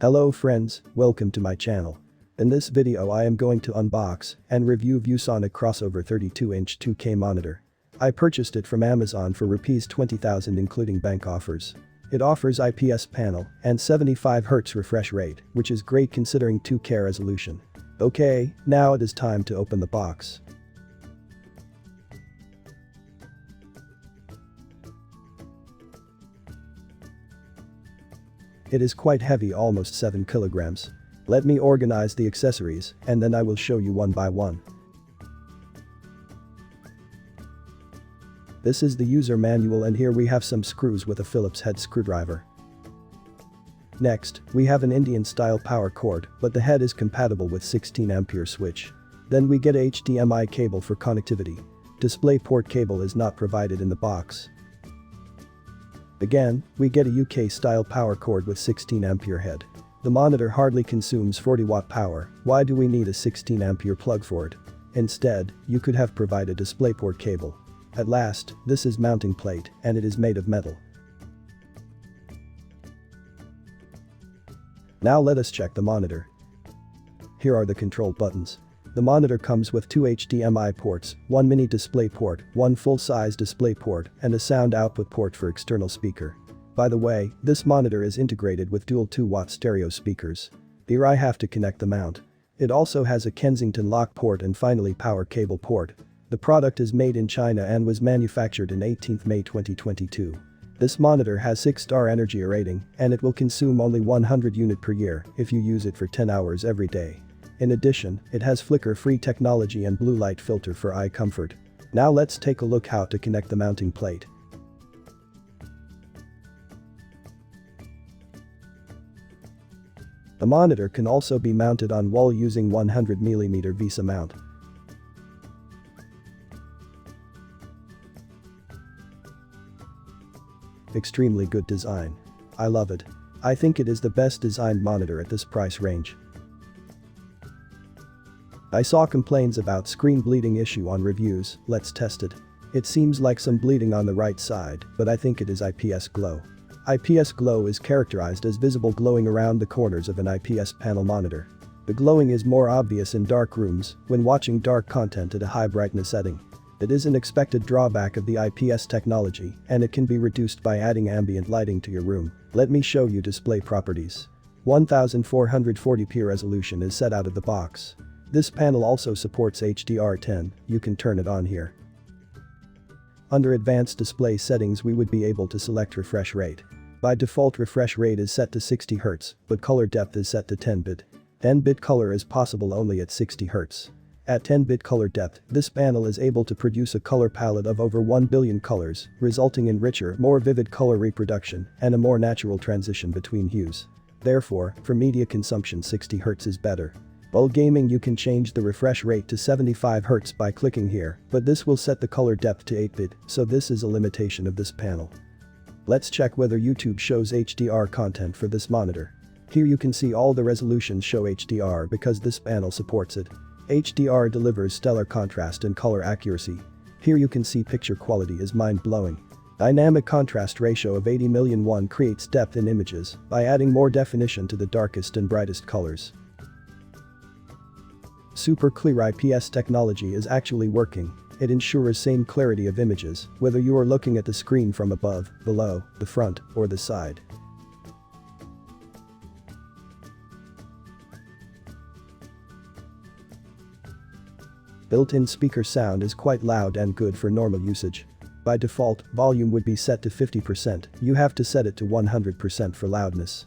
Hello friends, welcome to my channel. In this video I am going to unbox and review Viewsonic crossover 32-inch 2K monitor. I purchased it from Amazon for Rs 20,000 including bank offers. It offers IPS panel and 75Hz refresh rate, which is great considering 2K resolution. Okay, now it is time to open the box. It is quite heavy, almost 7 kilograms. Let me organize the accessories and then I will show you one by one. This is the user manual and here we have some screws with a Phillips head screwdriver. Next, we have an Indian style power cord, but the head is compatible with 16 ampere switch. Then we get HDMI cable for connectivity. DisplayPort cable is not provided in the box. Again, we get a UK style power cord with 16 ampere head. The monitor hardly consumes 40 watt power, why do we need a 16 ampere plug for it? Instead, you could have provided DisplayPort cable. At last, this is mounting plate and it is made of metal. Now let us check the monitor. Here are the control buttons. The monitor comes with 2 HDMI ports, 1 mini display port, 1 full-size display port, and a sound output port for external speaker. By the way, this monitor is integrated with dual 2-watt stereo speakers. Here I have to connect the mount. It also has a Kensington lock port and finally power cable port. The product is made in China and was manufactured in 18th May 2022. This monitor has 6-star energy rating and it will consume only 100 units per year if you use it for 10 hours every day. In addition, it has flicker-free technology and blue light filter for eye comfort. Now let's take a look how to connect the mounting plate. The monitor can also be mounted on wall using 100mm VESA mount. Extremely good design. I love it. I think it is the best designed monitor at this price range. I saw complaints about screen bleeding issue on reviews, let's test it. It seems like some bleeding on the right side, but I think it is IPS glow. IPS glow is characterized as visible glowing around the corners of an IPS panel monitor. The glowing is more obvious in dark rooms when watching dark content at a high brightness setting. It is an expected drawback of the IPS technology and it can be reduced by adding ambient lighting to your room. Let me show you display properties. 1440p resolution is set out of the box. This panel also supports HDR10, you can turn it on here. Under advanced display settings we would be able to select refresh rate. By default refresh rate is set to 60 Hz, but color depth is set to 10-bit. 10-bit color is possible only at 60 Hz. At 10-bit color depth, this panel is able to produce a color palette of over 1 billion colors, resulting in richer, more vivid color reproduction and a more natural transition between hues. Therefore, for media consumption 60 Hz is better. While gaming you can change the refresh rate to 75 Hz by clicking here, but this will set the color depth to 8-bit, so this is a limitation of this panel. Let's check whether YouTube shows HDR content for this monitor. Here you can see all the resolutions show HDR because this panel supports it. HDR delivers stellar contrast and color accuracy. Here you can see picture quality is mind-blowing. Dynamic contrast ratio of 80,000,001 creates depth in images by adding more definition to the darkest and brightest colors. Super clear IPS technology is actually working. It ensures same clarity of images, whether you are looking at the screen from above, below, the front, or the side. Built-in speaker sound is quite loud and good for normal usage. By default, volume would be set to 50%, you have to set it to 100% for loudness.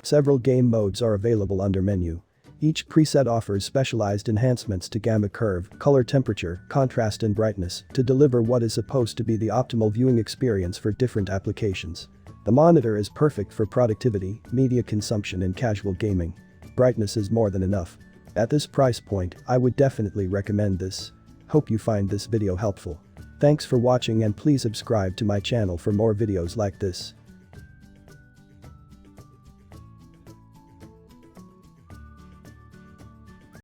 Several game modes are available under menu. Each preset offers specialized enhancements to gamma curve, color temperature, contrast and brightness to deliver what is supposed to be the optimal viewing experience for different applications. The monitor is perfect for productivity, media consumption and casual gaming. Brightness is more than enough. At this price point, I would definitely recommend this. Hope you find this video helpful. Thanks for watching and please subscribe to my channel for more videos like this.